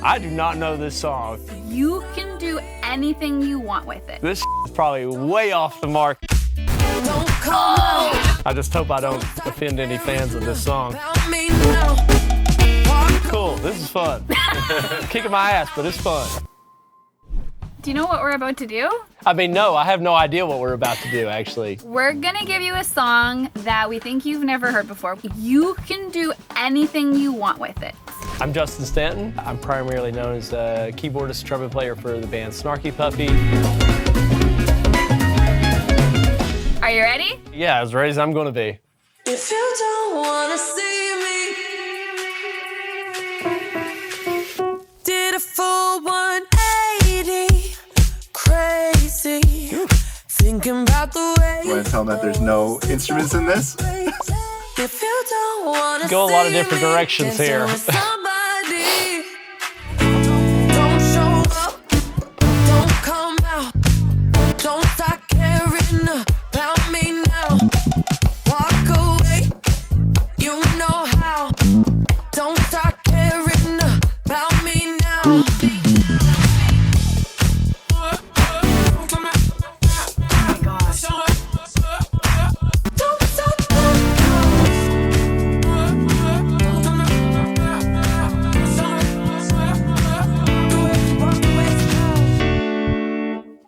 I do not know this song. You can do anything you want with it. This is probably way off the mark. I just hope I don't offend any fans of this song. Cool, this is fun. Kicking my ass, but it's fun. Do you know what we're about to do? I mean, no, I have no idea what we're about to do, actually. We're gonna give you a song that we think you've never heard before. You can do anything you want with it. I'm Justin Stanton. I'm primarily known as a keyboardist, trumpet player for the band Snarky Puppy. Are you ready? Yeah, as ready as I'm gonna be. If you don't wanna see me, did a full 180, crazy, thinking about the way. You want to tell them that there's no instruments in this? If you don't wanna Go a lot of different directions here. Don't show up, don't come out, don't start caring about me now. Walk away, you know how. Don't start caring about me now.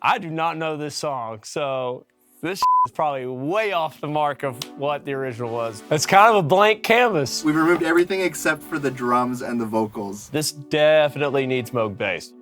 I do not know this song, so this is probably way off the mark of what the original was. It's kind of a blank canvas. We've removed everything except for the drums and the vocals. This definitely needs Moog bass.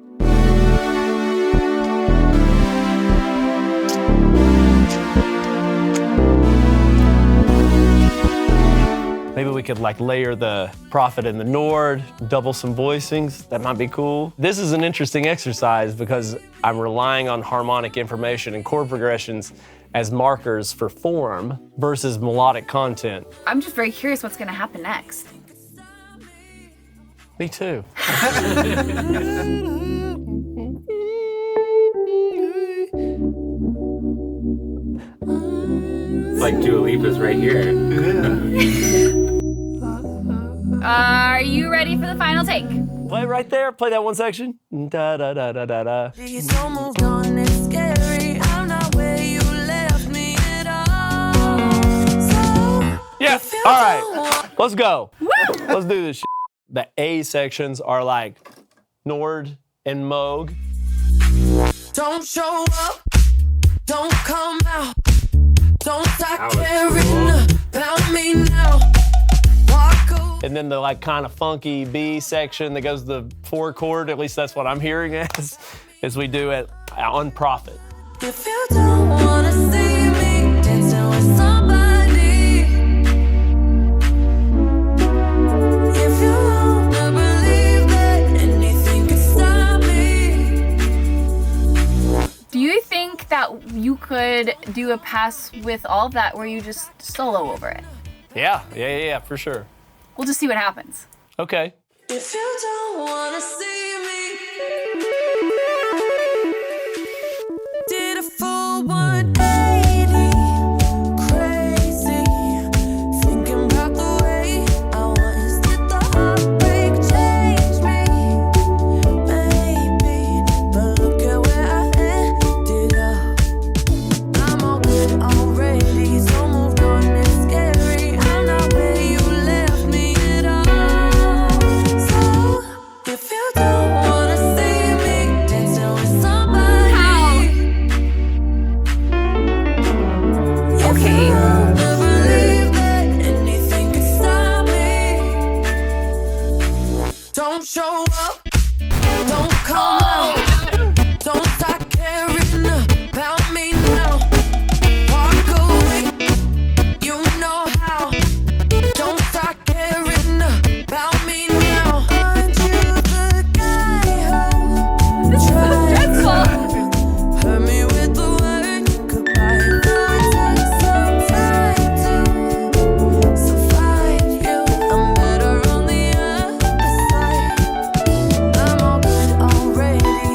Maybe we could like layer the Prophet and the Nord, double some voicings. That might be cool. This is an interesting exercise because I'm relying on harmonic information and chord progressions as markers for form versus melodic content. I'm just very curious what's gonna happen next. Me too. Like Dua Lipa's right here. Are you ready for the final take? Play right there, play that one section. Da da da da da da. Please don't move on, it's scary. I'm not where you left me at all. So, Yeah, all right, let's go. Let's do this shit. The A sections are like Nord and Moog. don't show up, don't come out, don't start was caring cool. about me now. Walk away. And then the like kind of funky B section that goes to the 4 chord, at least that's what I'm hearing as we do it on Prophet. If you don't wanna see me dancing with somebody, if you wanna believe that anything can stop me. Do you think that you could do a pass with all of that where you just solo over it? Yeah, for sure. We'll just see what happens. Okay. If you don't wanna see me, did a full 180, crazy, thinking about the way I was. Did the heartbreak change me? Maybe, but look at where I ended up. I'm all good already, so moved on, it's scary. I'm not where you left me at all. So, if you don't wanna see me dancing with somebody, How? Okay. never believe that anything can stop me. Don't show up, don't come out, don't start caring about me now. Walk away, you know how. Don't start caring about me now. Aren't you the guy who This is so stressful. hurt me with the word goodbye? Though it takes some time to survive you, I'm better on the other side. I'm all good already,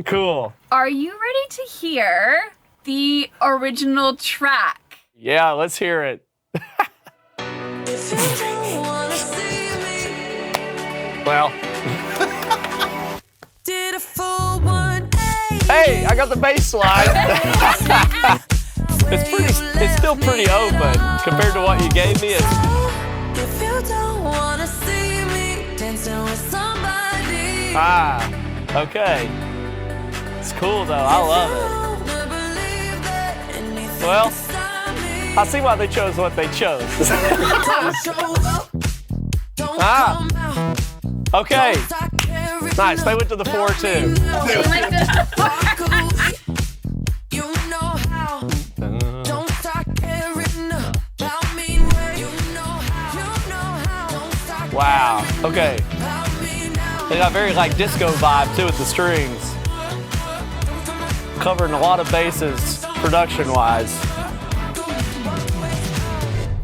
Cool. Are you ready to hear the original track? Yeah, let's hear it. If you don't wanna see me, Well, did a full 180. hey, I got the bass line. It's still pretty open compared to what you gave me. If you don't wanna see me dancing with somebody, Okay. It's cool though. I love it. Well, I see why they chose what they chose. Okay. Nice. They went to the 4-2. You like this? Wow. Okay. They got very like disco vibe too with the strings. Covering a lot of bases production-wise.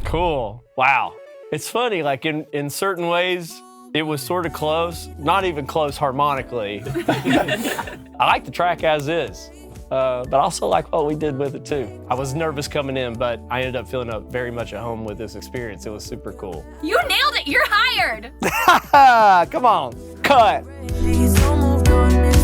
Cool. Wow. It's funny, like in certain ways, it was sort of close, not even close harmonically. I like the track as is, but I also like what we did with it too. I was nervous coming in, but I ended up feeling very much at home with this experience. It was super cool. You nailed it. You're hired. Come on, cut. Please don't move on.